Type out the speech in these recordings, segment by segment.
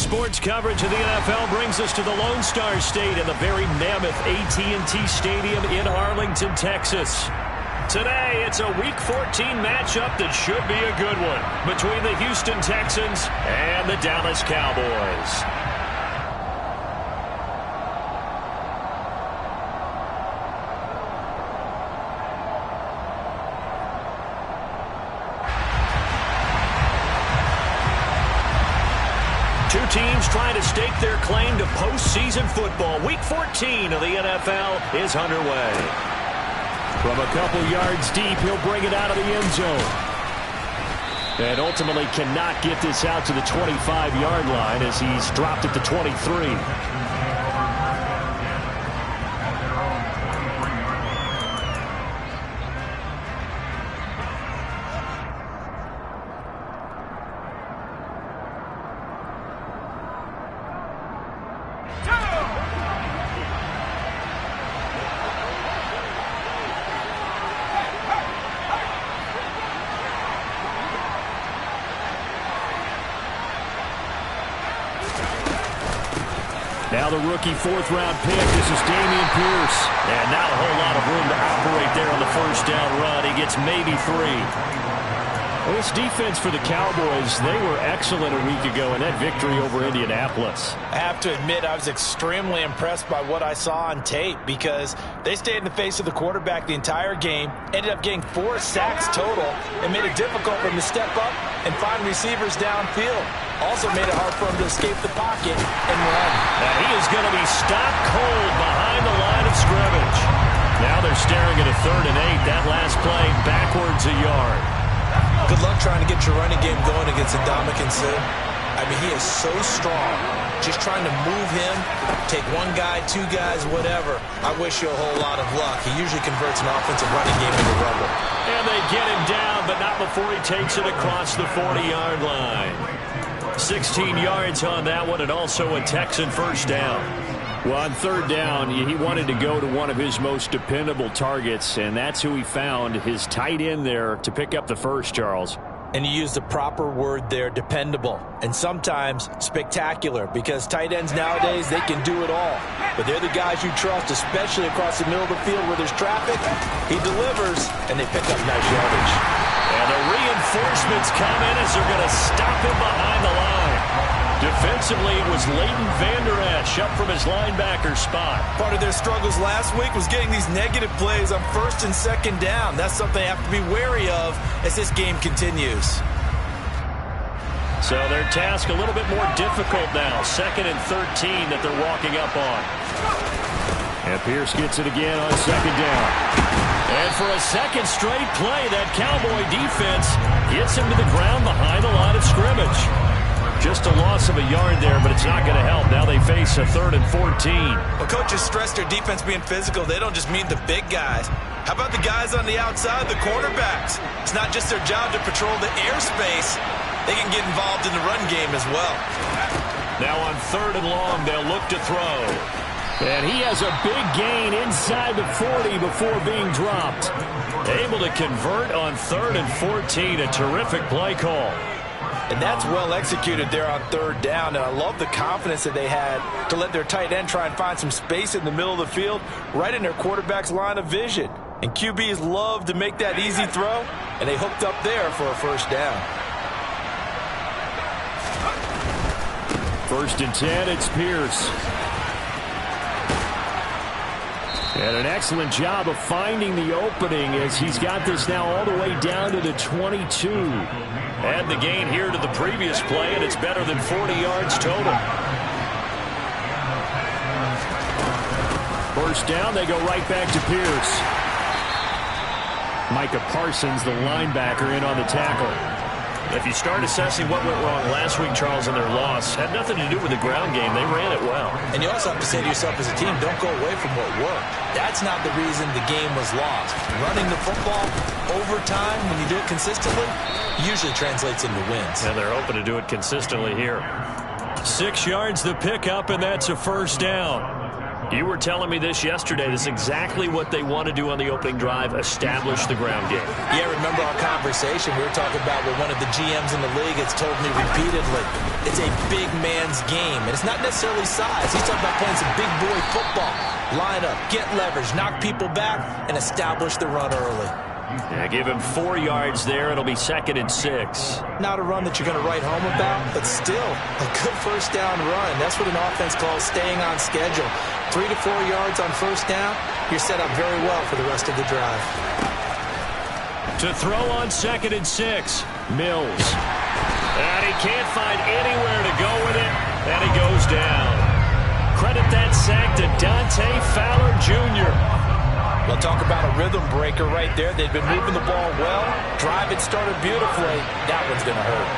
Sports coverage of the NFL brings us to the Lone Star State in the very mammoth AT&T Stadium in Arlington, Texas. Today, it's a Week 14 matchup that should be a good one between the Houston Texans and the Dallas Cowboys. Two teams trying to stake their claim to postseason football. Week 14 of the NFL is underway. From a couple yards deep, he'll bring it out of the end zone. And ultimately cannot get this out to the 25-yard line as he's dropped at the 23. Now the rookie fourth-round pick. This is Dameon Pierce. And not a whole lot of room to operate there on the first down run. He gets maybe 3. Well, this defense for the Cowboys, they were excellent a week ago in that victory over Indianapolis. I have to admit, I was extremely impressed by what I saw on tape because they stayed in the face of the quarterback the entire game, ended up getting 4 sacks total, and made it difficult for him to step up and find receivers downfield. Also made it hard for him to escape the pocket and run. And he is going to be stopped cold behind the line of scrimmage. Now they're staring at a 3rd and 8. That last play backwards a yard. Good luck trying to get your running game going against Ndamukong Suh. I mean, he is so strong. Just trying to move him, take one guy, 2 guys, whatever. I wish you a whole lot of luck. He usually converts an offensive running game into rubble. And they get him down, but not before he takes it across the 40-yard line. 16 yards on that one, and also a Texan first down. Well, on 3rd down, he wanted to go to one of his most dependable targets, and that's who he found, his tight end there, to pick up the first, Charles. And you used the proper word there, dependable, and sometimes spectacular, because tight ends nowadays, they can do it all. But they're the guys you trust, especially across the middle of the field where there's traffic. He delivers, and they pick up nice yardage. And the reinforcements come in as they're going to stop him behind the line. Defensively, it was Leighton Vander Esch up from his linebacker spot. Part of their struggles last week was getting these negative plays on 1st and 2nd down. That's something they have to be wary of as this game continues. So their task a little bit more difficult now. 2nd and 13 that they're walking up on. And Pierce gets it again on 2nd down. And for a second straight play, that Cowboy defense gets him to the ground behind the line of scrimmage. Just a loss of a yard there, but it's not going to help. Now they face a 3rd and 14. Well, coaches stress their defense being physical. They don't just mean the big guys. How about the guys on the outside, the cornerbacks? It's not just their job to patrol the airspace. They can get involved in the run game as well. Now on 3rd and long, they'll look to throw. And he has a big gain inside the 40 before being dropped. Able to convert on 3rd and 14. A terrific play call. And that's well executed there on 3rd down. And I love the confidence that they had to let their tight end try and find some space in the middle of the field, right in their quarterback's line of vision. And QBs love to make that easy throw, and they hooked up there for a 1st down. 1st and 10, it's Pierce. And an excellent job of finding the opening as he's got this now all the way down to the 22. Add the gain here to the previous play, and it's better than 40 yards total. 1st down, they go right back to Pierce. Micah Parsons, the linebacker, in on the tackle. If you start assessing what went wrong last week, Charles, in their loss, had nothing to do with the ground game. They ran it well. And you also have to say to yourself as a team, don't go away from what worked. That's not the reason the game was lost. Running the football over time, when you do it consistently, usually translates into wins. And they're hoping to do it consistently here. 6 yards the pickup, and that's a 1st down. You were telling me this yesterday. This is exactly what they want to do on the opening drive, establish the ground game. Yeah, remember our conversation? We were talking about what one of the GMs in the league has told me repeatedly. It's a big man's game, and it's not necessarily size. He's talking about playing some big boy football. Line up, get leverage, knock people back, and establish the run early. Yeah, give him 4 yards there. It'll be 2nd and 6. Not a run that you're going to write home about, but still a good first down run. That's what an offense calls staying on schedule. 3 to 4 yards on first down, you're set up very well for the rest of the drive. To throw on 2nd and 6, Mills. And he can't find anywhere to go with it, and he goes down. Credit that sack to Dante Fowler Jr. We'll talk about a rhythm breaker right there. They've been moving the ball well. Drive it started beautifully. That one's going to hurt.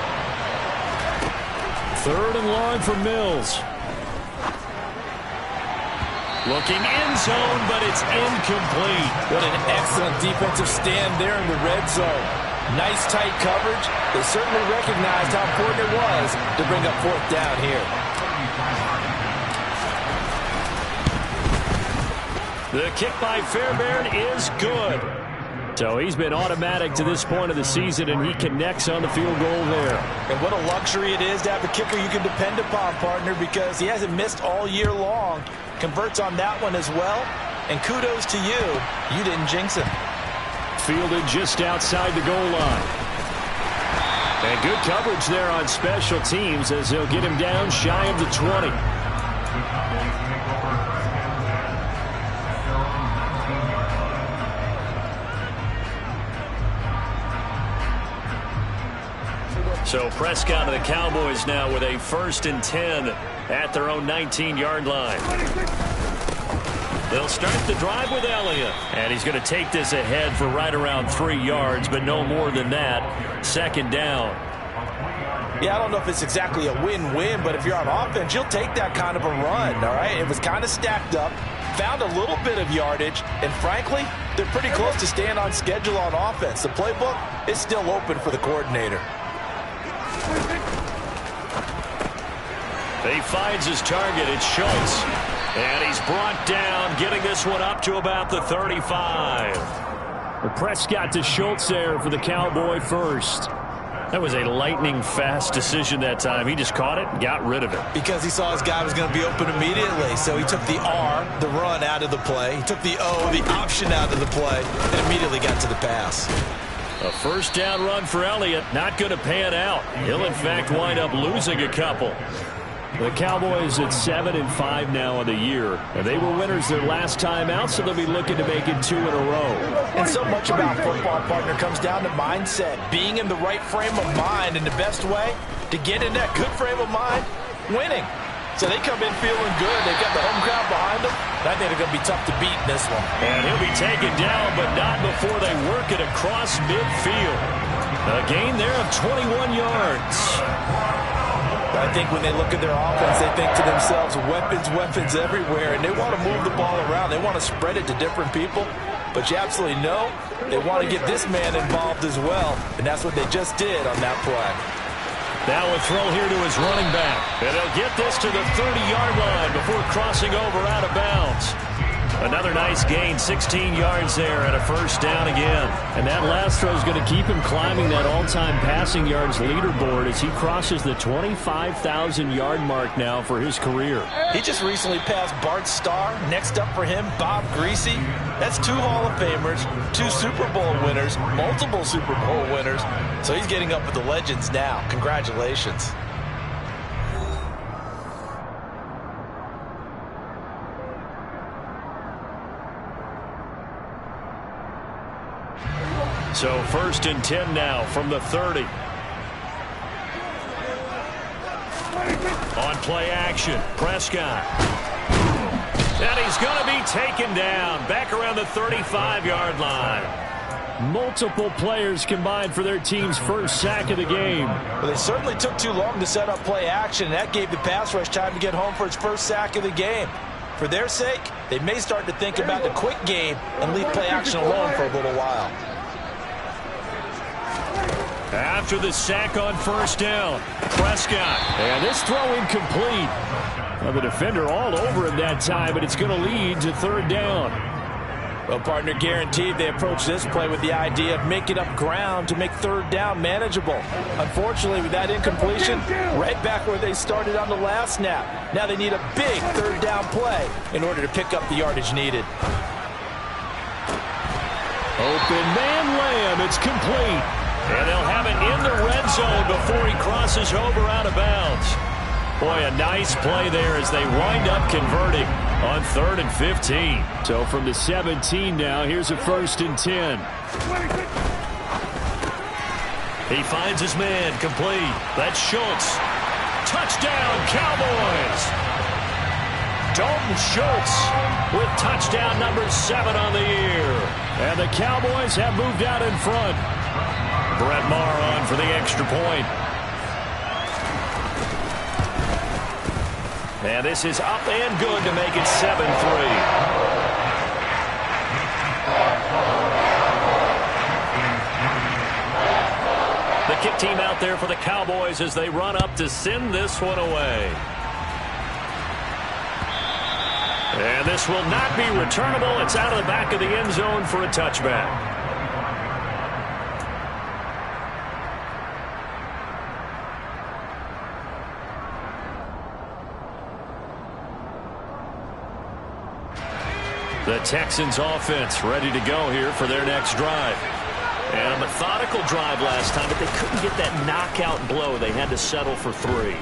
3rd and long for Mills. Looking end zone, but it's incomplete. What an excellent defensive stand there in the red zone. Nice tight coverage. They certainly recognized how important it was to bring up 4th down here. The kick by Fairbairn is good. So he's been automatic to this point of the season, and he connects on the field goal there. And what a luxury it is to have a kicker you can depend upon, partner, because he hasn't missed all year long. Converts on that one as well. And kudos to you. You didn't jinx him. Fielded just outside the goal line. And good coverage there on special teams as they'll get him down shy of the 20. So Prescott of the Cowboys now with a 1st and 10 at their own 19-yard line. They'll start the drive with Elliott. And he's going to take this ahead for right around 3 yards, but no more than that. 2nd down. Yeah, I don't know if it's exactly a win-win, but if you're on offense, you'll take that kind of a run, all right? It was kind of stacked up, found a little bit of yardage, and frankly, they're pretty close to staying on schedule on offense. The playbook is still open for the coordinator. He finds his target. It's Schultz. And he's brought down, getting this one up to about the 35. The Prescott to Schultz there for the Cowboy first. That was a lightning-fast decision that time. He just caught it and got rid of it. Because he saw his guy was going to be open immediately. So he took the R, the run, out of the play. He took the O, the option, out of the play, and immediately got to the pass. A 1st down run for Elliott. Not going to pan out. He'll, in fact, wind up losing a couple. The Cowboys at 7-5 now on the year. And they were winners their last time out, so they'll be looking to make it 2 in a row. And so much about football, partner, comes down to mindset. Being in the right frame of mind, and the best way to get in that good frame of mind, winning. So they come in feeling good. They've got the home crowd behind them. I think they're going to be tough to beat in this one. And he'll be taken down, but not before they work it across midfield. A gain there of 21 yards. I think when they look at their offense, they think to themselves, weapons, weapons everywhere, and they want to move the ball around. They want to spread it to different people, but you absolutely know they want to get this man involved as well, and that's what they just did on that play. Now a throw here to his running back, and he'll get this to the 30-yard line before crossing over out of bounds. Another nice gain, 16 yards there, and a 1st down again. And that last throw is going to keep him climbing that all-time passing yards leaderboard as he crosses the 25,000-yard mark now for his career. He just recently passed Bart Starr. Next up for him, Bob Greasy. That's 2 Hall of Famers, 2 Super Bowl winners, multiple Super Bowl winners. So he's getting up with the legends now. Congratulations. So 1st and 10 now from the 30. On play action, Prescott. And he's going to be taken down back around the 35-yard line. Multiple players combined for their team's first sack of the game. Well, they certainly took too long to set up play action. That gave the pass rush time to get home for its first sack of the game. For their sake, they may start to think about the quick game and leave play action alone for a little while. After the sack on 1st down, Prescott. And this throw incomplete. Well, the defender all over him that time, but it's going to lead to third down. Well, partner, guaranteed they approach this play with the idea of making up ground to make third down manageable. Unfortunately, with that incompletion, right back where they started on the last snap. Now they need a big third down play in order to pick up the yardage needed. Open man Lamb, it's complete. And they'll have it in the red zone before he crosses over out of bounds. Boy, a nice play there as they wind up converting on 3rd and 15. So from the 17 now, here's a 1st and 10. He finds his man, complete. That's Schultz. Touchdown, Cowboys! Dalton Schultz with touchdown number 7 on the year. And the Cowboys have moved out in front. Brett Maher on for the extra point. And this is up and good to make it 7-3. The kick team out there for the Cowboys as they run up to send this one away. And this will not be returnable. It's out of the back of the end zone for a touchback. The Texans offense ready to go here for their next drive. And a methodical drive last time, but they couldn't get that knockout blow. They had to settle for 3.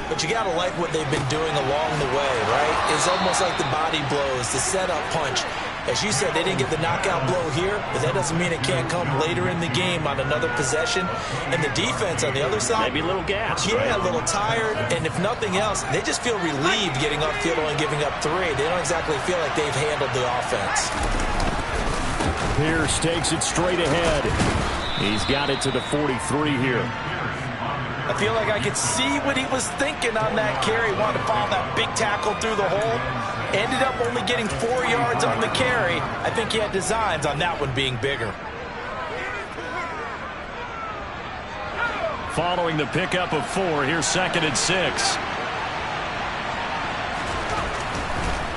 But you got to like what they've been doing along the way, right? It's almost like the body blows, the setup punch. As you said, they didn't get the knockout blow here, but that doesn't mean it can't come later in the game on another possession. And the defense on the other side, maybe a little gas. Yeah, right? A little tired. And if nothing else, they just feel relieved getting upfield and giving up 3. They don't exactly feel like they've handled the offense. Pierce takes it straight ahead. He's got it to the 43 here. I feel like I could see what he was thinking on that carry. Wanted to follow that big tackle through the hole. Ended up only getting 4 yards on the carry. I think he had designs on that one being bigger. Following the pickup of 4, here's 2nd and 6.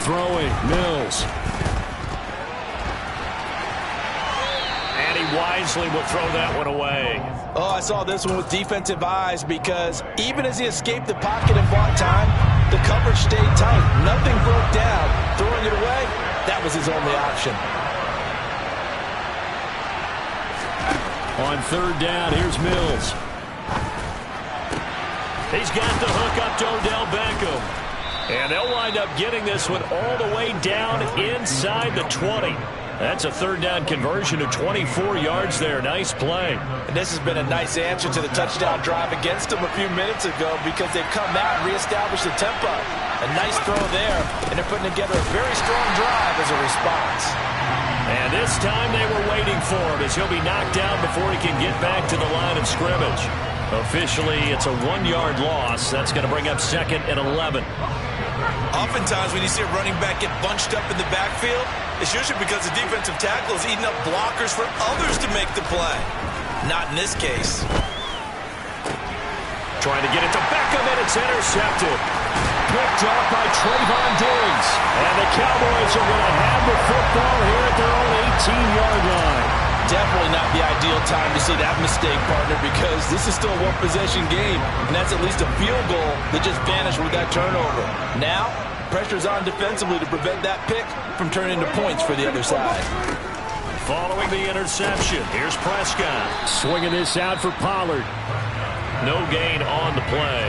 Throwing, Mills. And he wisely will throw that one away. Oh, I saw this one with defensive eyes because even as he escaped the pocket and bought time, the coverage stayed tight. Nothing broke down. Throwing it away, that was his only option. On 3rd down, here's Mills. He's got the hook up to Odell Beckham. And they'll wind up getting this one all the way down inside the 20. That's a 3rd down conversion of 24 yards there. Nice play. And this has been a nice answer to the touchdown drive against them a few minutes ago because they've come out and reestablished the tempo. A nice throw there, and they're putting together a very strong drive as a response. And this time they were waiting for him as he'll be knocked down before he can get back to the line of scrimmage. Officially, it's a 1-yard loss. That's going to bring up 2nd and 11. Oftentimes when you see a running back get bunched up in the backfield, it's usually because the defensive tackle is eating up blockers for others to make the play. Not in this case. Trying to get it to Beckham, and it's intercepted. Picked up by Trayvon Diggs. And the Cowboys are going to have the football here at their own 18-yard line. Definitely not the ideal time to see that mistake, partner, because this is still a one-possession game, and that's at least a field goal that just vanished with that turnover. Now, pressure's on defensively to prevent that pick from turning into points for the other side. Following the interception, here's Prescott. Swinging this out for Pollard. No gain on the play,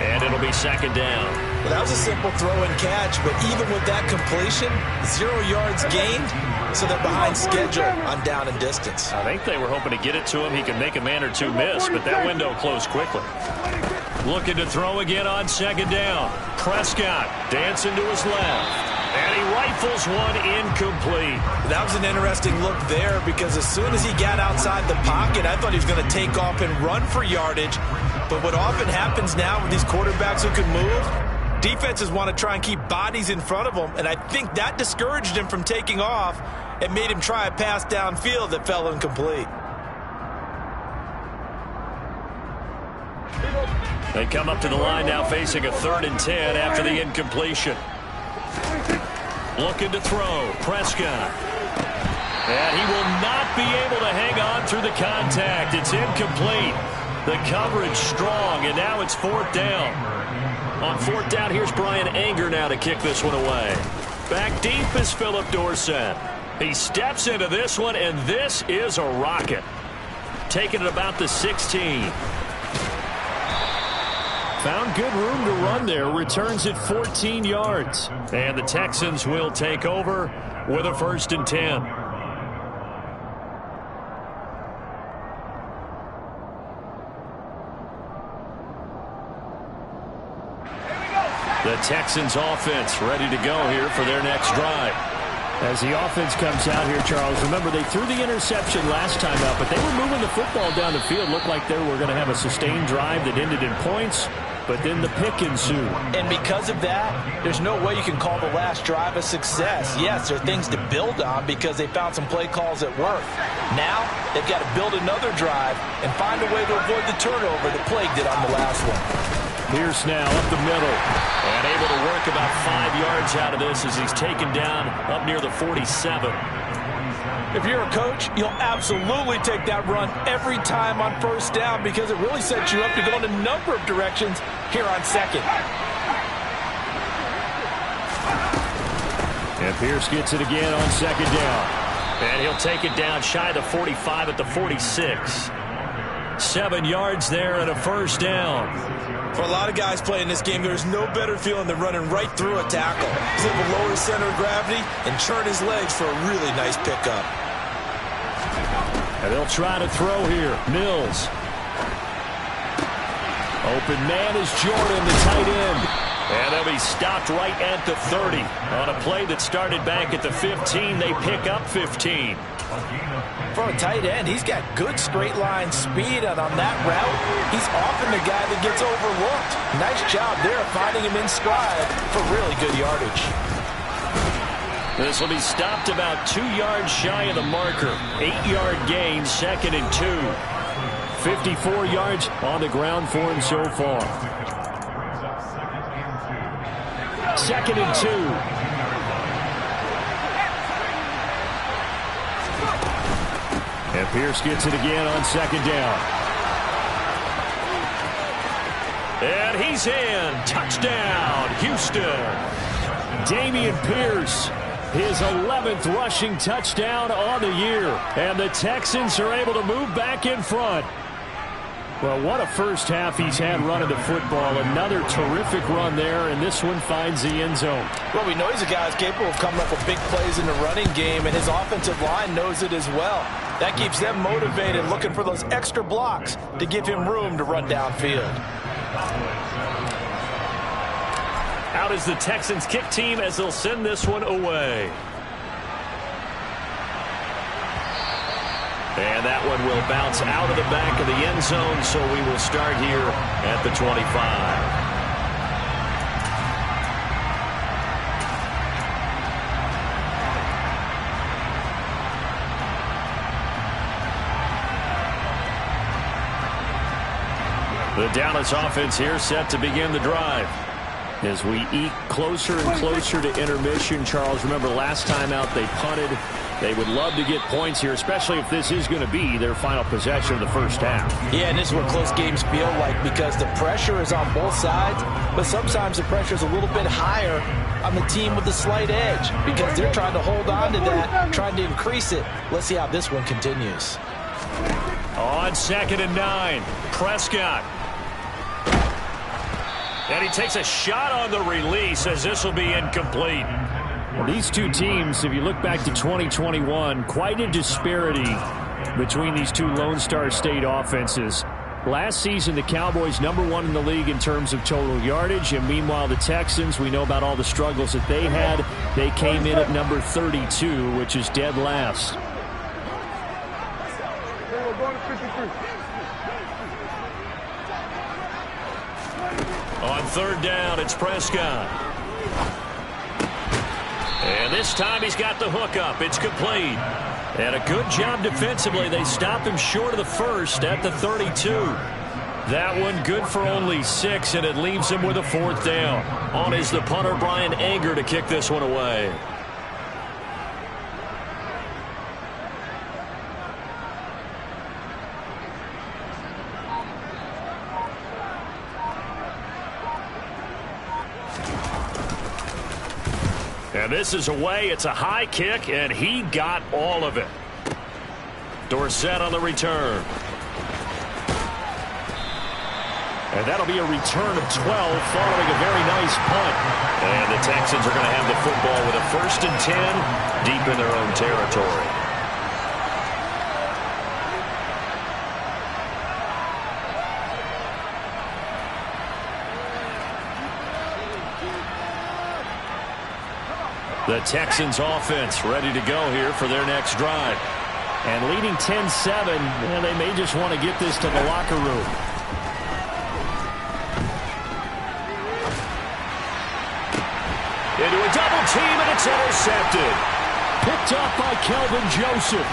and it'll be 2nd down. Well, that was a simple throw and catch, but even with that completion, 0 yards gained, so they're behind schedule on down and distance. I think they were hoping to get it to him. He could make a man or 2 miss, but that window closed quickly. Looking to throw again on 2nd down. Prescott dancing to his left. And he rifles one incomplete. That was an interesting look there because as soon as he got outside the pocket, I thought he was going to take off and run for yardage. But what often happens now with these quarterbacks who can move, defenses want to try and keep bodies in front of them. And I think that discouraged him from taking off and made him try a pass downfield that fell incomplete. They come up to the line now facing a 3rd and 10 after the incompletion. Looking to throw. Prescott. And he will not be able to hang on through the contact. It's incomplete. The coverage strong, and now it's 4th down. On 4th down, here's Brian Anger now to kick this one away. Back deep is Philip Dorsett. He steps into this one, and this is a rocket. Taking it about the 16. Found good room to run there. Returns it 14 yards. And the Texans will take over with a 1st and 10. The Texans offense ready to go here for their next drive. As the offense comes out here, Charles, remember they threw the interception last time out, but they were moving the football down the field. Looked like they were going to have a sustained drive that ended in points, but then the pick ensued. And because of that, there's no way you can call the last drive a success. Yes, there are things to build on because they found some play calls that work. Now, they've got to build another drive and find a way to avoid the turnover that plagued it on the last one. Pierce now up the middle and able to work about 5 yards out of this as he's taken down up near the 47. If you're a coach, you'll absolutely take that run every time on 1st down because it really sets you up to go in a number of directions here on 2nd. And Pierce gets it again on 2nd down. And he'll take it down shy of the 45 at the 46. 7 yards there and a 1st down. For a lot of guys playing this game, there's no better feeling than running right through a tackle. He's able to lower his center of gravity and churn his legs for a really nice pickup. And they'll try to throw here. Mills. Open man is Jordan, the tight end. And they'll be stopped right at the 30. On a play that started back at the 15, they pick up 15. For a tight end, he's got good straight line speed, and on that route, he's often the guy that gets overlooked. Nice job there of finding him in stride for really good yardage. This will be stopped about 2 yards shy of the marker. 8-yard gain, 2nd and 2. 54 yards on the ground for him so far. 2nd and 2. And Pierce gets it again on 2nd down. And he's in. Touchdown, Houston. Dameon Pierce, his 11th rushing touchdown on the year. And the Texans are able to move back in front. Well, what a first half he's had running the football. Another terrific run there, and this one finds the end zone. Well, we know he's a guy who's capable of coming up with big plays in the running game, and his offensive line knows it as well. That keeps them motivated, looking for those extra blocks to give him room to run downfield. Out is the Texans kick team as they'll send this one away. And that one will bounce out of the back of the end zone, so we will start here at the 25. The Dallas offense here set to begin the drive. As we eke closer and closer to intermission, Charles, remember last time out they punted. They would love to get points here, especially if this is going to be their final possession of the first half. Yeah, and this is what close games feel like because the pressure is on both sides, but sometimes the pressure is a little bit higher on the team with the slight edge because they're trying to hold on to that, trying to increase it. Let's see how this one continues. On 2nd and 9, Prescott. And he takes a shot on the release as this will be incomplete. Well, these two teams, if you look back to 2021, quite a disparity between these two Lone Star State offenses. Last season, the Cowboys #1 in the league in terms of total yardage, and meanwhile the Texans, we know about all the struggles that they had. They came in at number 32, which is dead last. On 3rd down, it's Prescott. And this time he's got the hook up. It's complete. And a good job defensively. They stop him short of the first at the 32. That one good for only 6, and it leaves him with a 4th down. On is the punter, Brian Anger, to kick this one away. And this is away. It's a high kick, and he got all of it. Dorsett on the return. And that'll be a return of 12 following a very nice punt. And the Texans are going to have the football with a 1st and 10 deep in their own territory. The Texans offense ready to go here for their next drive. And leading 10-7, and they may just want to get this to the locker room. Into a double team, and it's intercepted. Picked up by Kelvin Joseph.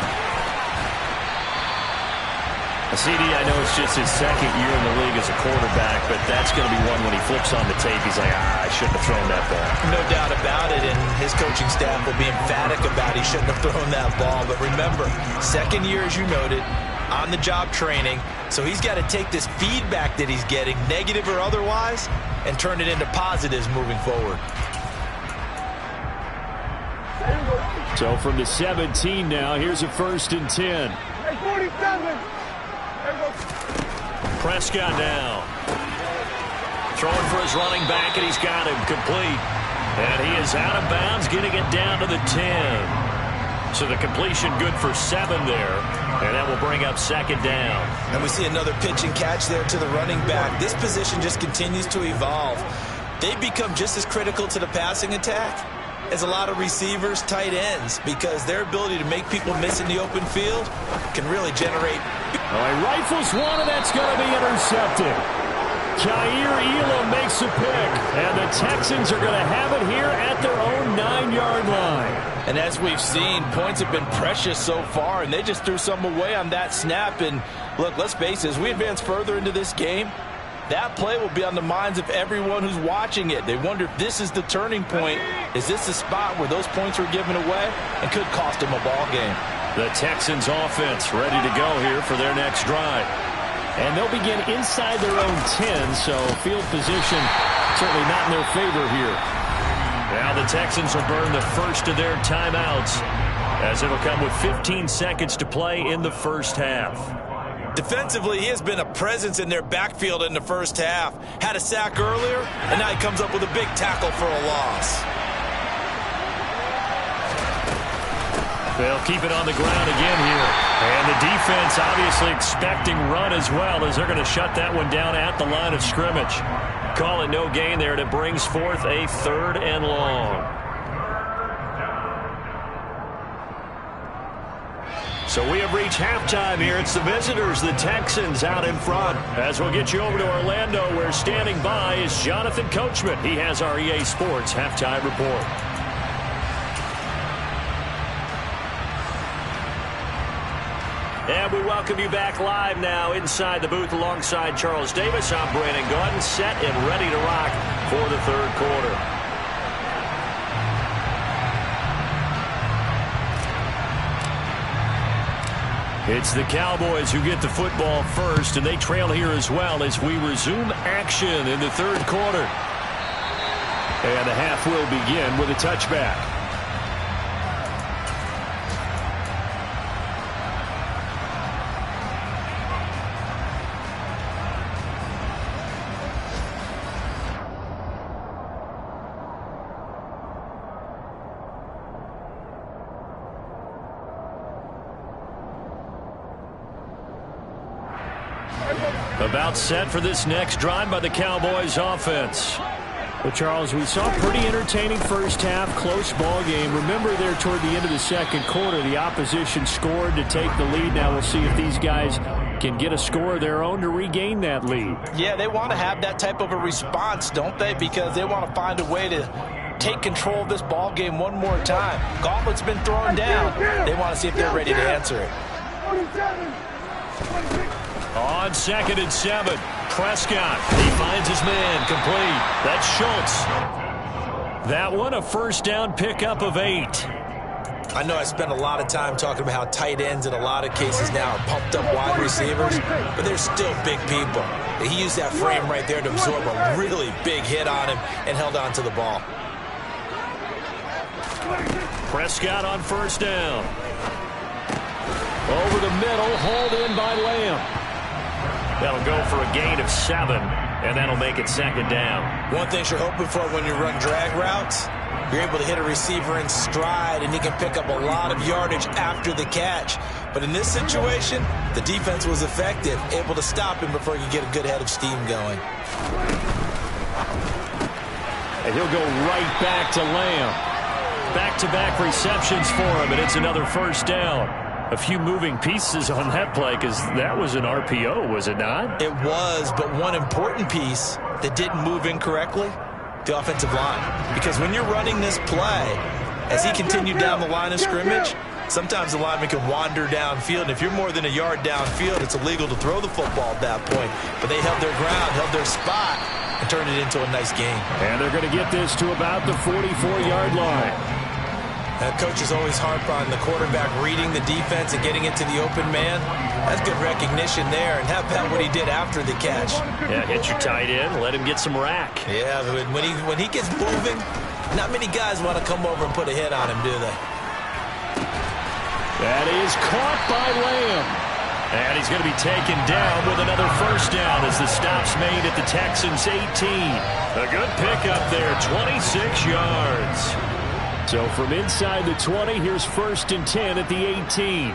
CD, I know it's just his 2nd year in the league as a quarterback, but that's going to be one when he flips on the tape. He's like, I shouldn't have thrown that ball. No doubt about it, and his coaching staff will be emphatic about he shouldn't have thrown that ball. But remember, 2nd year, as you noted, on-the-job training, so he's got to take this feedback that he's getting, negative or otherwise, and turn it into positives moving forward. So from the 17 now, here's a 1st and 10. 47. Prescott now. Throwing for his running back, and he's got him complete. And he is out of bounds, getting it down to the 10. So the completion good for 7 there. And that will bring up 2nd down. And we see another pitch and catch there to the running back. This position just continues to evolve. They've become just as critical to the passing attack as a lot of receivers, tight ends, because their ability to make people miss in the open field can really generate. All right, rifles one, and that's going to be intercepted. Jair Elam makes a pick, and the Texans are going to have it here at their own 9-yard line. And as we've seen, points have been precious so far, and they just threw some away on that snap. And look, let's face it, as we advance further into this game, that play will be on the minds of everyone who's watching it. They wonder if this is the turning point. Is this the spot where those points were given away and could cost them a ball game? The Texans offense ready to go here for their next drive. And they'll begin inside their own 10, so field position certainly not in their favor here. Now the Texans will burn the first of their timeouts, as it'll come with 15 seconds to play in the first half. Defensively, he has been a presence in their backfield in the first half. Had a sack earlier, and now he comes up with a big tackle for a loss. They'll keep it on the ground again here. And the defense obviously expecting run as well, as they're going to shut that one down at the line of scrimmage. Call it no gain there, and it brings forth a 3rd and long. So we have reached halftime here. It's the visitors, the Texans, out in front. As we'll get you over to Orlando, where standing by is Jonathan Coachman. He has our EA Sports halftime report. And we welcome you back live now inside the booth alongside Charles Davis. I'm Brandon Gaudin, set and ready to rock for the 3rd quarter. It's the Cowboys who get the football first, and they trail here as well as we resume action in the 3rd quarter. And the half will begin with a touchback. About set for this next drive by the Cowboys offense. Well, Charles, we saw a pretty entertaining first half, close ball game. Remember there toward the end of the 2nd quarter, the opposition scored to take the lead. Now we'll see if these guys can get a score of their own to regain that lead. Yeah, they want to have that type of a response, don't they? Because they want to find a way to take control of this ball game one more time. Gauntlet's been thrown down. They want to see if they're ready to answer it. On 2nd and 7, Prescott, he finds his man, complete. That's Schultz. That one, a first down pickup of 8. I know I spent a lot of time talking about how tight ends in a lot of cases now are pumped up wide receivers, but they're still big people. He used that frame right there to absorb a really big hit on him and held on to the ball. Prescott on first down. Over the middle, hauled in by Lamb. That'll go for a gain of 7, and that'll make it second down. One thing you're hoping for when you run drag routes, you're able to hit a receiver in stride, and he can pick up a lot of yardage after the catch. But in this situation, the defense was effective, able to stop him before he could get a good head of steam going. And he'll go right back to Lamb. Back-to-back receptions for him, and it's another first down. A few moving pieces on that play because that was an RPO, was it not? It was, but one important piece that didn't move incorrectly, the offensive line. Because when you're running this play, as he continued down the line of scrimmage, sometimes the lineman can wander downfield. And if you're more than a yard downfield, it's illegal to throw the football at that point. But they held their ground, held their spot, and turned it into a nice game. And they're going to get this to about the 44-yard line. Coach is always harp on the quarterback reading the defense and getting it to the open man. That's good recognition there. And how about what he did after the catch? Yeah, hit your tight end, let him get some rack. Yeah, when he gets moving, not many guys want to come over and put a hit on him, do they? That is caught by Lamb. And he's going to be taken down with another first down as the stop's made at the Texans' 18. A good pickup there, 26 yards. So from inside the 20, here's 1st and 10 at the 18.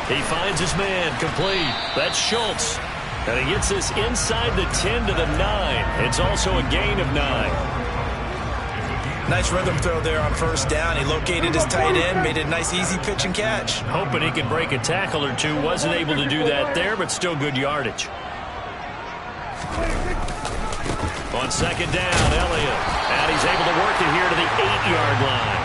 He finds his man, complete. That's Schultz. And he gets this inside the 10 to the 9. It's also a gain of 9. Nice rhythm throw there on first down. He located his tight end, made a nice easy pitch and catch. Hoping he could break a tackle or two. Wasn't able to do that there, but still good yardage. On second down, Elliott. And he's able to work it here to the 8-yard line.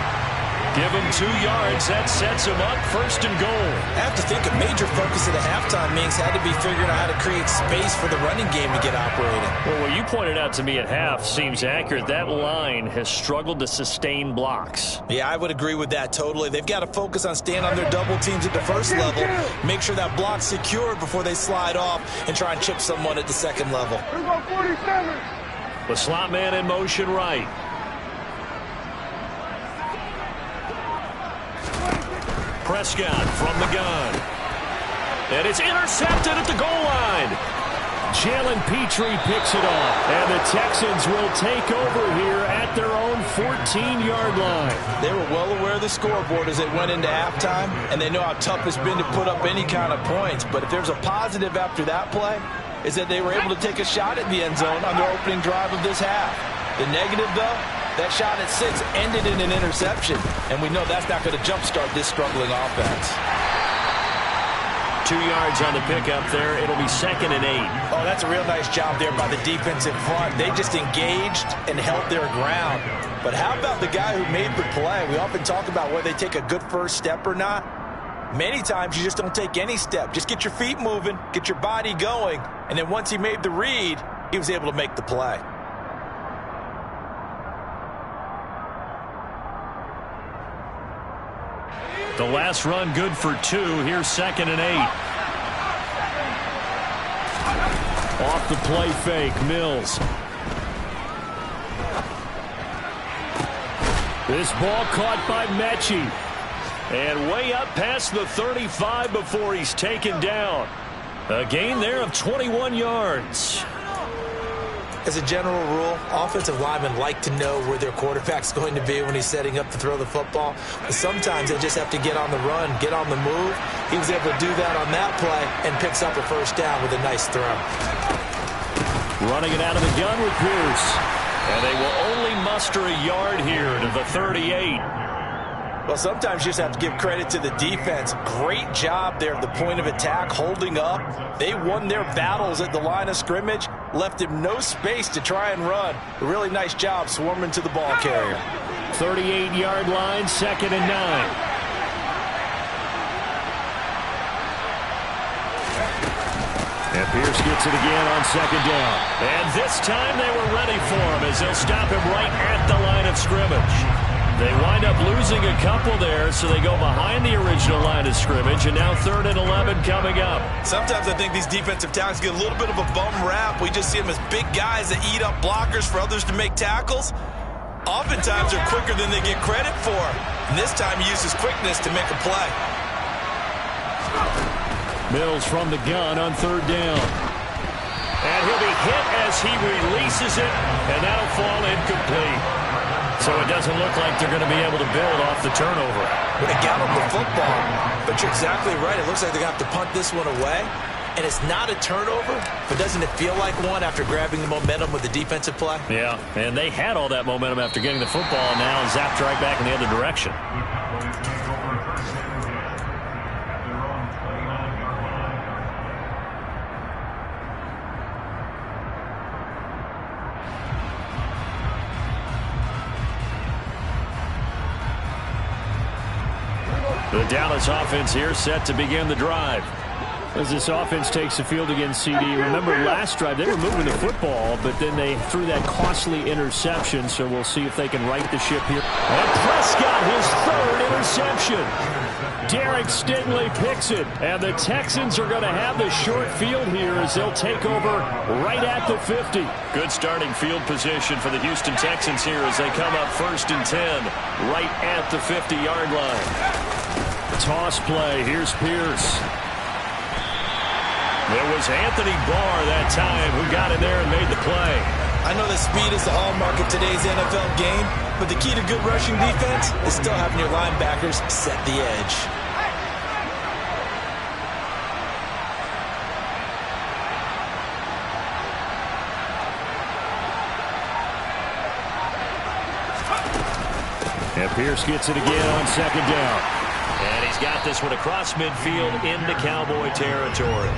Give him 2 yards. That sets him up 1st and goal. I have to think a major focus at the halftime means had to be figuring out how to create space for the running game to get operating. Well, what you pointed out to me at half seems accurate. That line has struggled to sustain blocks. Yeah, I would agree with that totally. They've got to focus on staying on their double teams at the first level, make sure that block's secured before they slide off and try and chip someone at the second level. The slot man in motion right. Prescott from the gun. And it's intercepted at the goal line. Jalen Petrie picks it off. And the Texans will take over here at their own 14-yard line. They were well aware of the scoreboard as they went into halftime, and they know how tough it's been to put up any kind of points. But if there's a positive after that play, is that they were able to take a shot at the end zone on their opening drive of this half. The negative, though, that shot at 6 ended in an interception, and we know that's not going to jumpstart this struggling offense. 2 yards on the pickup there. It'll be 2nd and 8. Oh, that's a real nice job there by the defense in front. They just engaged and held their ground. But how about the guy who made the play? We often talk about whether they take a good first step or not. Many times you just don't take any step. Just get your feet moving, get your body going, and then once he made the read, he was able to make the play. The last run good for 2. Here's 2nd and 8. Off the play fake, Mills. This ball caught by Mechie. And way up past the 35 before he's taken down. A gain there of 21 yards. As a general rule, offensive linemen like to know where their quarterback's going to be when he's setting up to throw the football. But sometimes they just have to get on the run, get on the move. He was able to do that on that play and picks up a first down with a nice throw. Running it out of the gun with Pierce. And they will only muster a yard here to the 38. Well, sometimes you just have to give credit to the defense. Great job there at the point of attack, holding up. They won their battles at the line of scrimmage, left him no space to try and run. A really nice job swarming to the ball carrier. 38-yard line, 2nd and 9. And Pierce gets it again on second down. And this time they were ready for him as they'll stop him right at the line of scrimmage. They wind up losing a couple there, so they go behind the original line of scrimmage, and now 3rd and 11 coming up. Sometimes I think these defensive tackles get a little bit of a bum rap. We just see them as big guys that eat up blockers for others to make tackles. Oftentimes they're quicker than they get credit for. And this time he uses quickness to make a play. Mills from the gun on 3rd down. And he'll be hit as he releases it, and that'll fall incomplete. So it doesn't look like they're going to be able to build off the turnover. Would have got him the football, but you're exactly right. It looks like they're going to have to punt this one away. And it's not a turnover, but doesn't it feel like one after grabbing the momentum with the defensive play? Yeah, and they had all that momentum after getting the football, and now zapped right back in the other direction. The Dallas offense here set to begin the drive. As this offense takes the field against CD, remember last drive they were moving the football, but then they threw that costly interception, so we'll see if they can right the ship here. And Prescott, his 3rd interception. Derek Stingley picks it, and the Texans are going to have the short field here as they'll take over right at the 50. Good starting field position for the Houston Texans here as they come up 1st and 10, right at the 50-yard line. Toss play. Here's Pierce. There was Anthony Barr that time who got in there and made the play. I know that speed is the hallmark of today's NFL game, but the key to good rushing defense is still having your linebackers set the edge. And Pierce gets it again on 2nd down. And he's got this one across midfield into Cowboy territory.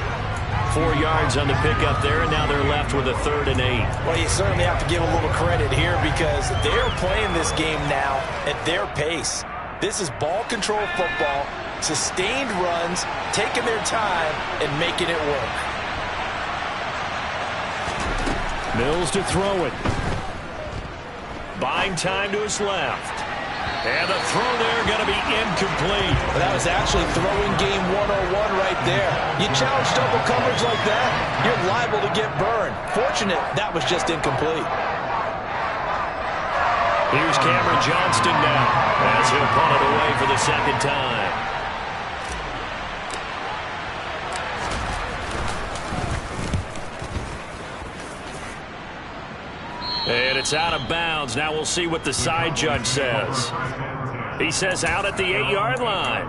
4 yards on the pickup there, and now they're left with a 3rd and 8. Well, you certainly have to give a little credit here because they're playing this game now at their pace. This is ball control football, sustained runs, taking their time, and making it work. Mills to throw it. Buying time to his left. And the throw there going to be incomplete. Well, that was actually throwing game 101 right there. You challenge double coverage like that, you're liable to get burned. Fortunate that was just incomplete. Here's Cameron Johnston now as he'll punt it away for the 2nd time. And it's out of bounds. Now we'll see what the side judge says. He says out at the 8-yard line.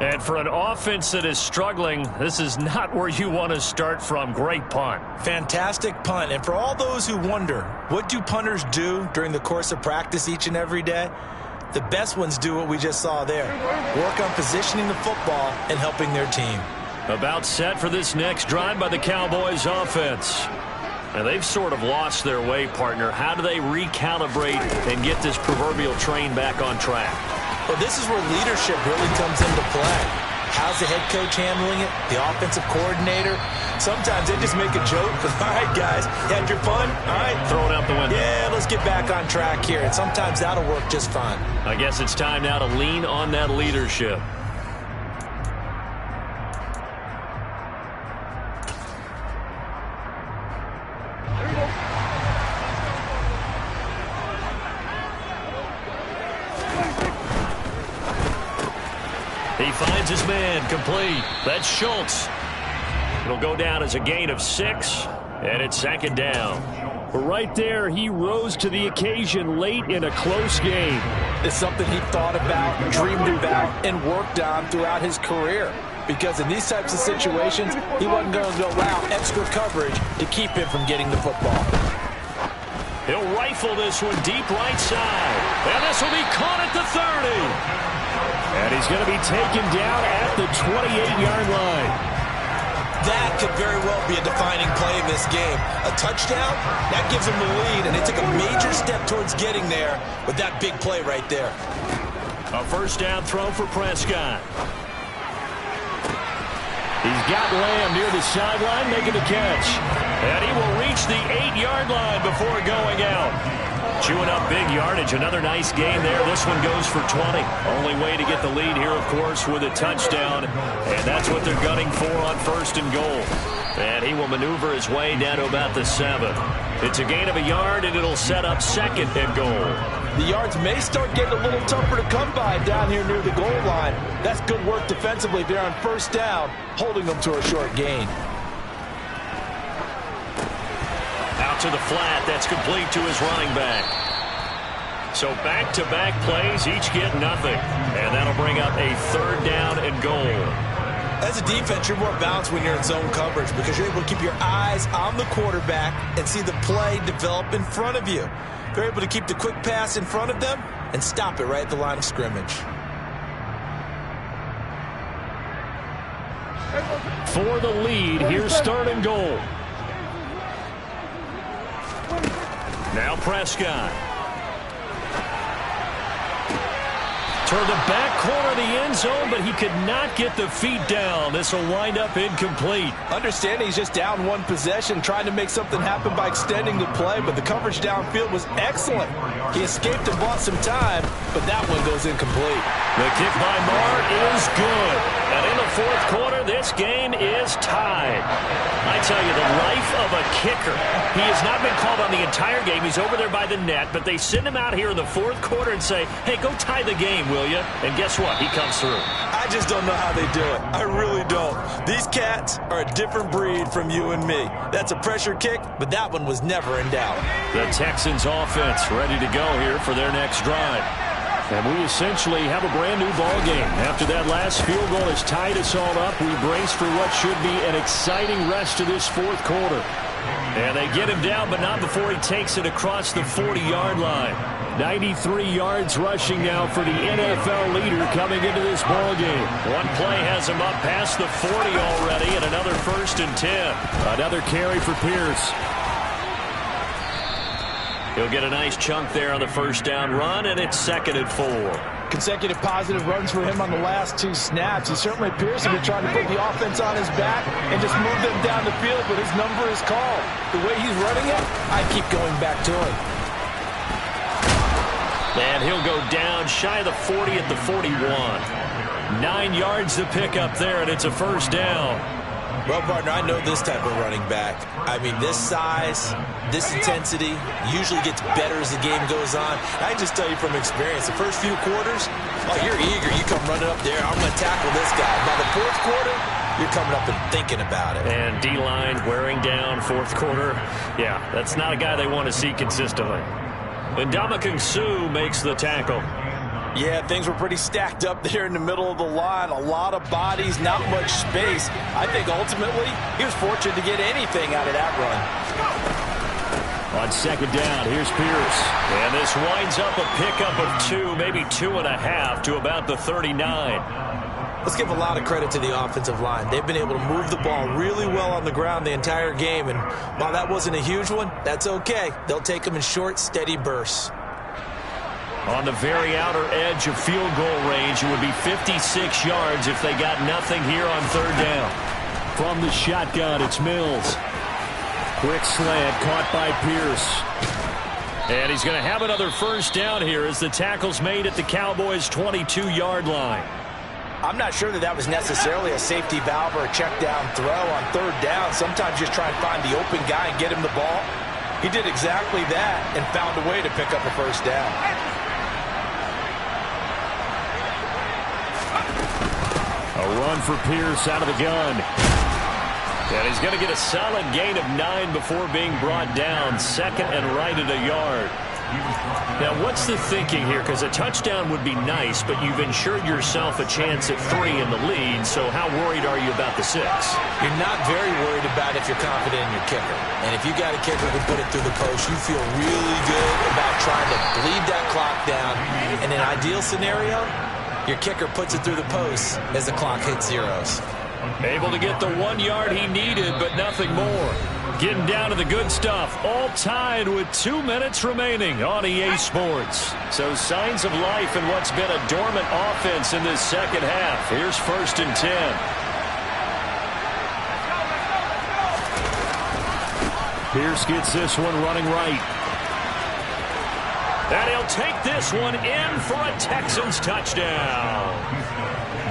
And for an offense that is struggling, this is not where you want to start from. Great punt. Fantastic punt. And for all those who wonder, what do punters do during the course of practice each and every day? The best ones do what we just saw there. Work on positioning the football and helping their team. About set for this next drive by the Cowboys offense. And they've sort of lost their way, partner. How do they recalibrate and get this proverbial train back on track? Well, this is where leadership really comes into play. How's the head coach handling it? The offensive coordinator? Sometimes they just make a joke. All right, guys, you had your fun? All right. Throw it out the window. Yeah, let's get back on track here. And sometimes that'll work just fine. I guess it's time now to lean on that leadership. He finds his man complete. That's Schultz. It'll go down as a gain of 6, and it's 2nd down. Right there, he rose to the occasion late in a close game. It's something he thought about, dreamed about, and worked on throughout his career. Because in these types of situations, he wasn't going to allow extra coverage to keep him from getting the football. He'll rifle this one deep right side. And this will be caught at the 30. And he's going to be taken down at the 28-yard line. That could very well be a defining play in this game. A touchdown, that gives them the lead, and they took a major step towards getting there with that big play right there. A 1st down throw for Prescott. He's got Lamb near the sideline making the catch. And he will reach the 8-yard line before going out. Chewing up big yardage. Another nice gain there. This one goes for 20. Only way to get the lead here, of course, with a touchdown. And that's what they're gunning for on 1st and goal. And he will maneuver his way down to about the 7. It's a gain of a yard, and it'll set up 2nd and goal. The yards may start getting a little tougher to come by down here near the goal line. That's good work defensively there on 1st down, holding them to a short gain. Out to the flat. That's complete to his running back. So back-to-back plays, each get nothing. And that'll bring up a 3rd down and goal. As a defense, you're more balanced when you're in zone coverage because you're able to keep your eyes on the quarterback and see the play develop in front of you. They're able to keep the quick pass in front of them and stop it right at the line of scrimmage. For the lead, here's 3rd and goal. Now Prescott. Toward the back corner of the end zone, but he could not get the feet down. This will wind up incomplete. Understanding he's just down 1 possession, trying to make something happen by extending the play, but the coverage downfield was excellent. He escaped and bought some time, but that one goes incomplete. The kick by Marr is good. And in the 4th quarter, this game is tied. I tell you, the life of a kicker. He has not been called on the entire game. He's over there by the net, but they send him out here in the 4th quarter and say, hey, go tie the game, will you? And guess what? He comes through. I just don't know how they do it. I really don't. These cats are a different breed from you and me. That's a pressure kick, but that one was never in doubt. The Texans offense ready to go here for their next drive. And we essentially have a brand-new ball game. After that last field goal has tied us all up, we brace for what should be an exciting rest of this 4th quarter. And they get him down, but not before he takes it across the 40-yard line. 93 yards rushing now for the NFL leader coming into this ball game. One play has him up past the 40 already, and another 1st and 10. Another carry for Pierce. He'll get a nice chunk there on the 1st down run, and it's 2nd and 4. Consecutive positive runs for him on the last 2 snaps. He certainly appears to be trying to put the offense on his back and just move them down the field, but his number is called. The way he's running it, I keep going back to him. And he'll go down shy of the 40 at the 41. 9 yards to pick up there, and it's a 1st down. Well, partner, I know this type of running back. I mean, this size, this intensity usually gets better as the game goes on. I can just tell you from experience, the first few quarters, oh, you're eager. You come running up there. I'm going to tackle this guy. By the 4th quarter, you're coming up and thinking about it. And D-line wearing down 4th quarter. Yeah, that's not a guy they want to see consistently. And Ndamukong Suh makes the tackle. Yeah, things were pretty stacked up there in the middle of the line. A lot of bodies, not much space. I think ultimately he was fortunate to get anything out of that run. On 2nd down, here's Pierce. And this winds up a pickup of 2, maybe 2.5 to about the 39. Let's give a lot of credit to the offensive line. They've been able to move the ball really well on the ground the entire game. And while that wasn't a huge one, that's okay. They'll take them in short, steady bursts. On the very outer edge of field goal range, it would be 56 yards if they got nothing here on 3rd down. From the shotgun, it's Mills. Quick slant caught by Pierce. And he's going to have another 1st down here as the tackle's made at the Cowboys' 22-yard line. I'm not sure that was necessarily a safety valve or a check down throw on 3rd down. Sometimes just try and find the open guy and get him the ball. He did exactly that and found a way to pick up a 1st down. A run for Pierce out of the gun. And he's going to get a solid gain of 9 before being brought down. 2nd and right at a yard. Now, what's the thinking here? Because a touchdown would be nice, but you've ensured yourself a chance at 3 in the lead, so how worried are you about the 6? You're not very worried about if you're confident in your kicker. And if you got a kicker who can put it through the post, you feel really good about trying to bleed that clock down. In an ideal scenario, your kicker puts it through the post as the clock hits zeros. Able to get the 1 yard he needed, but nothing more. Getting down to the good stuff. All tied with 2 minutes remaining on EA Sports. So signs of life in what's been a dormant offense in this 2nd half. Here's 1st and 10. Pierce gets this one running right. And he'll take this one in for a Texans touchdown.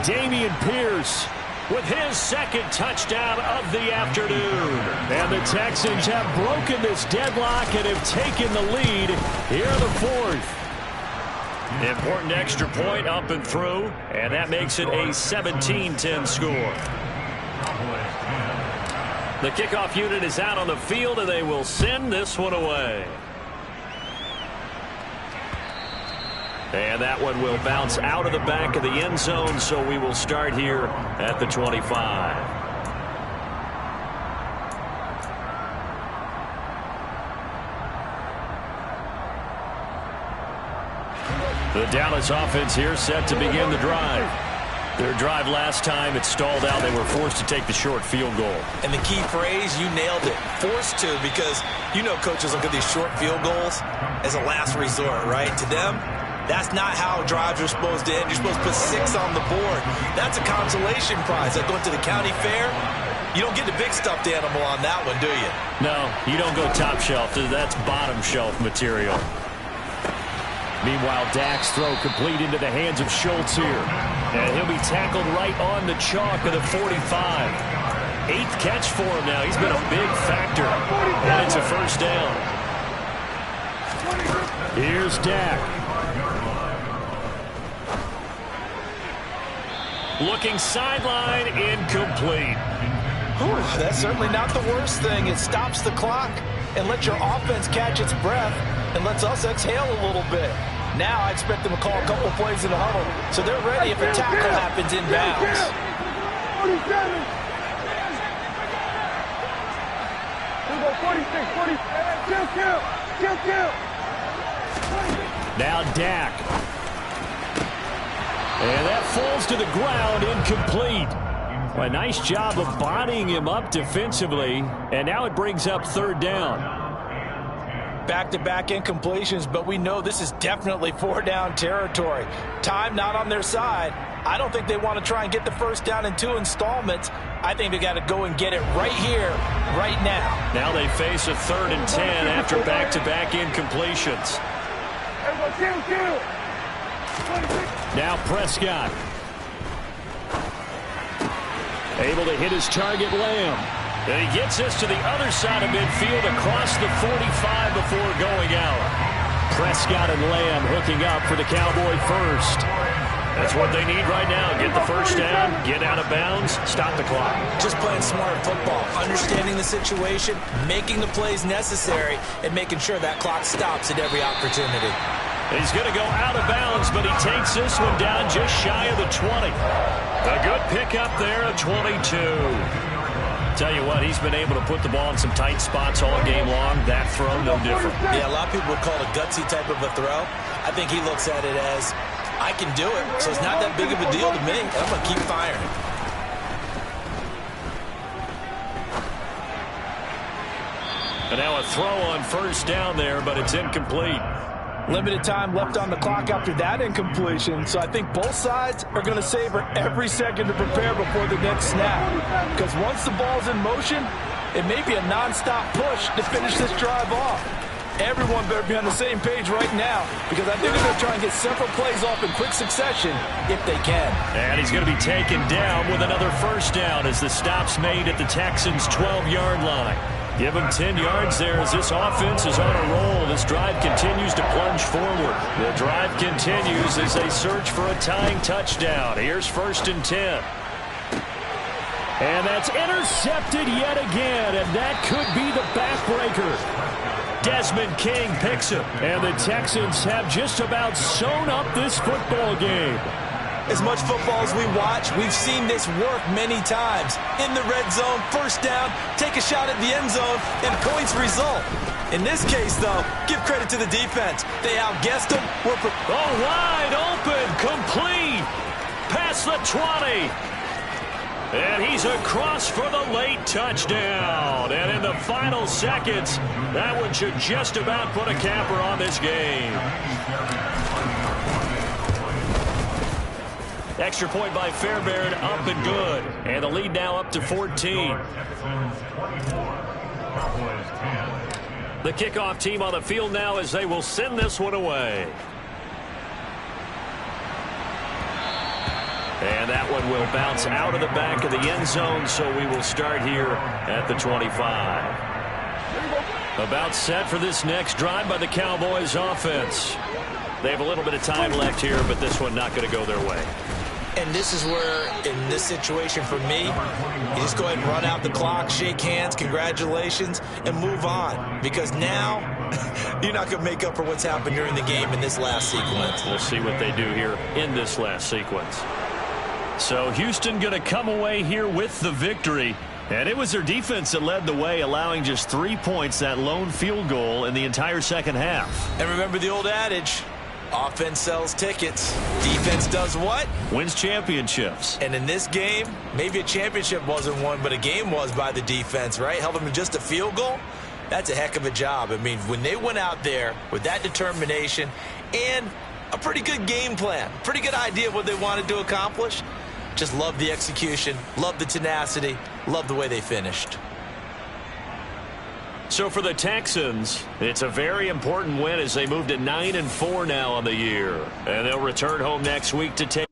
Damian Pierce with his second touchdown of the afternoon. And the Texans have broken this deadlock and have taken the lead here in the fourth. Important extra point up and through, and that makes it a 17-10 score. The kickoff unit is out on the field, and they will send this one away. And that one will bounce out of the back of the end zone, so we will start here at the 25. The Dallas offense here set to begin the drive. Their drive last time, it stalled out. They were forced to take the short field goal. And the key phrase, you nailed it, forced to, because you know coaches look at these short field goals as a last resort, right? To them, that's not how drives are supposed to end. You're supposed to put 6 on the board. That's a consolation prize. Like going to the county fair, you don't get the big stuffed animal on that one, do you? No, you don't go top shelf. That's bottom shelf material. Meanwhile, Dak's throw complete into the hands of Schultz here. And he'll be tackled right on the chalk of the 45. 8th catch for him now. He's been a big factor. And it's a first down. Here's Dak. Looking sideline, incomplete. Whew, that's certainly not the worst thing. It stops the clock and lets your offense catch its breath and lets us exhale a little bit. Now I expect them to call a couple plays in the huddle, so they're ready if a tackle happens inbounds. Now Dak. And that falls to the ground, incomplete. Well, a nice job of bodying him up defensively, and now it brings up 3rd down. Back-to-back incompletions, but we know this is definitely 4-down territory. Time not on their side. I don't think they want to try and get the first down in 2 installments. I think they got to go and get it right here, right now. Now they face a 3rd and 10 after back-to-back incompletions. Now Prescott. Able to hit his target, Lamb. And he gets this to the other side of midfield across the 45 before going out. Prescott and Lamb hooking up for the Cowboy first. That's what they need right now. Get the first down, get out of bounds, stop the clock. Just playing smart football, understanding the situation, making the plays necessary, and making sure that clock stops at every opportunity. He's going to go out of bounds, but he takes this one down just shy of the 20. A good pickup there, a 22. Tell you what, he's been able to put the ball in some tight spots all game long. That throw, no different. Yeah, a lot of people would call it a gutsy type of a throw. I think he looks at it as, I can do it, so it's not that big of a deal to me. I'm going to keep firing. And now a throw on first down there, but it's incomplete. Limited time left on the clock after that incompletion, so I think both sides are going to savor every second to prepare before the next snap. Because once the ball's in motion, it may be a nonstop push to finish this drive off. Everyone better be on the same page right now, because I think they're going to try and get several plays off in quick succession if they can. And he's going to be taken down with another first down as the stop's made at the Texans' 12-yard line. Give him 10 yards there as this offense is on a roll. This drive continues to plunge forward. The drive continues as they search for a tying touchdown. Here's 1st and 10. And that's intercepted yet again, and that could be the backbreaker. Desmond King picks him, and the Texans have just about sewn up this football game. As much football as we watch, we've seen this work many times. In the red zone, first down, take a shot at the end zone, and points result. In this case, though, give credit to the defense. They outguessed them. Wide open, complete, past the 20. And he's across for the late touchdown. And in the final seconds, that one should just about put a capper on this game. Extra point by Fairbairn, up and good. And the lead now up to 14. The kickoff team on the field now as they will send this one away. And that one will bounce out of the back of the end zone, so we will start here at the 25. About set for this next drive by the Cowboys offense. They have a little bit of time left here, but this one not going to go their way. And this is where, in this situation for me, you just go ahead and run out the clock, shake hands, congratulations, and move on. Because now, you're not going to make up for what's happened during the game in this last sequence. We'll see what they do here in this last sequence. So Houston going to come away here with the victory. And it was their defense that led the way, allowing just 3 points, that lone field goal in the entire second half. And remember the old adage, offense sells tickets. Defense does what? Wins championships. And in this game, maybe a championship wasn't won, but a game was by the defense, right? Held them to just a field goal. That's a heck of a job. I mean, when they went out there with that determination and a pretty good game plan, pretty good idea of what they wanted to accomplish, just love the execution, love the tenacity, love the way they finished. So for the Texans, it's a very important win as they move to 9-4 now on the year. And they'll return home next week to take